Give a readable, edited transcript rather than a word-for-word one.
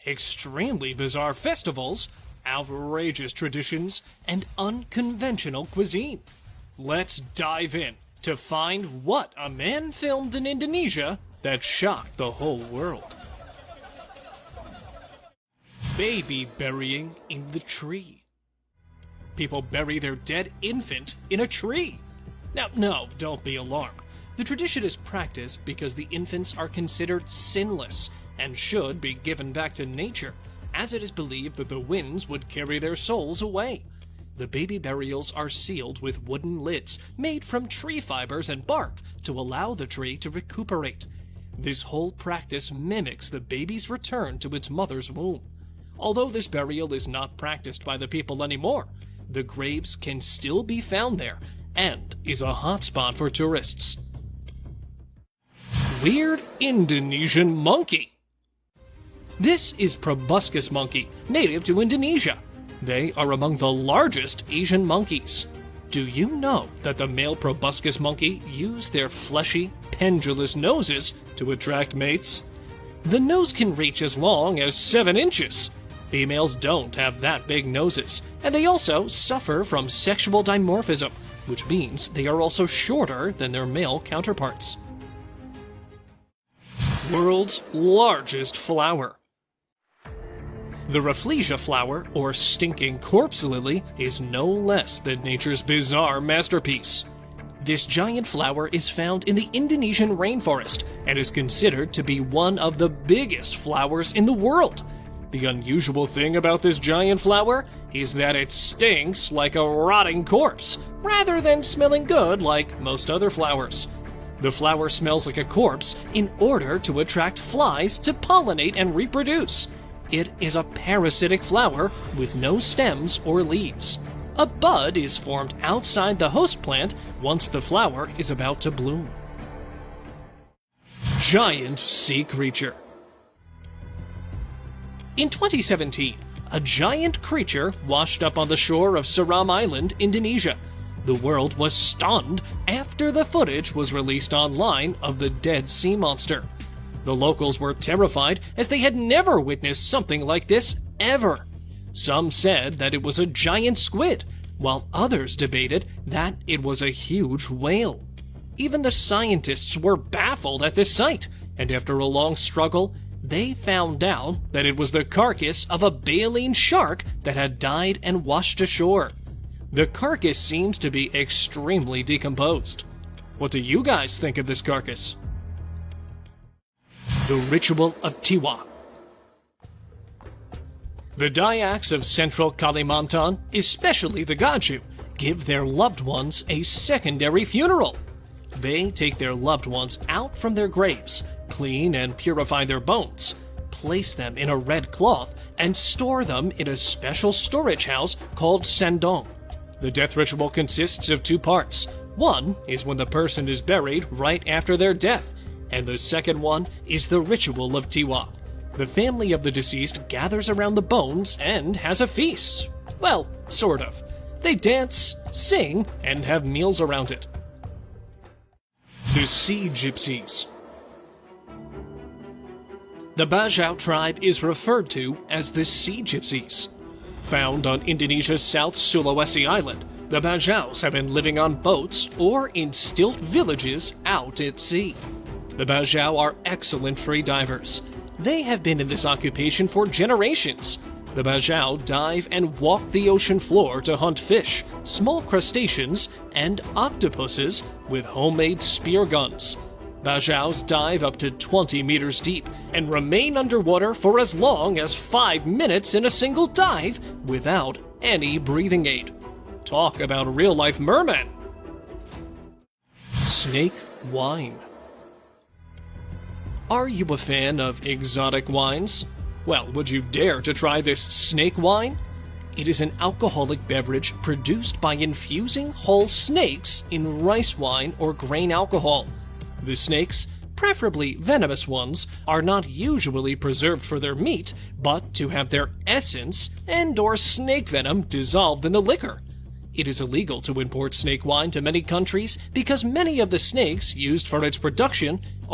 extremely bizarre festivals, outrageous traditions, and unconventional cuisine. Let's dive in to find what a man filmed in Indonesia that shocked the whole world. Baby burying in the tree. People bury their dead infant in a tree. Now, no, don't be alarmed. The tradition is practiced because the infants are considered sinless and should be given back to nature, as it is believed that the winds would carry their souls away. The baby burials are sealed with wooden lids made from tree fibers and bark to allow the tree to recuperate. This whole practice mimics the baby's return to its mother's womb. Although this burial is not practiced by the people anymore, the graves can still be found there and is a hotspot for tourists. Weird Indonesian monkey. This is proboscis monkey, native to Indonesia. They are among the largest Asian monkeys. Do you know that the male proboscis monkey use their fleshy, pendulous noses to attract mates? The nose can reach as long as 7 inches. Females don't have that big noses, and they also suffer from sexual dimorphism, which means they are also shorter than their male counterparts. World's largest flower. The Rafflesia flower, or stinking corpse lily, is no less than nature's bizarre masterpiece. This giant flower is found in the Indonesian rainforest and is considered to be one of the biggest flowers in the world. The unusual thing about this giant flower is that it stinks like a rotting corpse, rather than smelling good like most other flowers. The flower smells like a corpse in order to attract flies to pollinate and reproduce. It is a parasitic flower with no stems or leaves. A bud is formed outside the host plant once the flower is about to bloom. Giant sea creature. In 2017, a giant creature washed up on the shore of Seram Island, Indonesia. The world was stunned after the footage was released online of the dead sea monster. The locals were terrified as they had never witnessed something like this ever. Some said that it was a giant squid, while others debated that it was a huge whale. Even the scientists were baffled at this sight, and after a long struggle, they found out that it was the carcass of a baleen shark that had died and washed ashore. The carcass seems to be extremely decomposed. What do you guys think of this carcass? The Ritual of Tiwa. The Dayaks of central Kalimantan, especially the Gaju, give their loved ones a secondary funeral. They take their loved ones out from their graves, clean and purify their bones, place them in a red cloth, and store them in a special storage house called sandong. The death ritual consists of 2 parts. One is when the person is buried right after their death, and the second one is the Ritual of Tiwa. The family of the deceased gathers around the bones and has a feast. Well, sort of. They dance, sing, and have meals around it. The Sea Gypsies. The Bajau tribe is referred to as the Sea Gypsies. Found on Indonesia's South Sulawesi Island, the Bajaus have been living on boats or in stilt villages out at sea. The Bajau are excellent free divers. They have been in this occupation for generations. The Bajau dive and walk the ocean floor to hunt fish, small crustaceans, and octopuses with homemade spear guns. Bajaus dive up to 20 meters deep and remain underwater for as long as 5 minutes in a single dive without any breathing aid. Talk about real-life mermen! Snake wine. Are you a fan of exotic wines? Well, would you dare to try this snake wine? It is an alcoholic beverage produced by infusing whole snakes in rice wine or grain alcohol. The snakes, preferably venomous ones, are not usually preserved for their meat, but to have their essence and/or snake venom dissolved in the liquor. It is illegal to import snake wine to many countries because many of the snakes used for its production are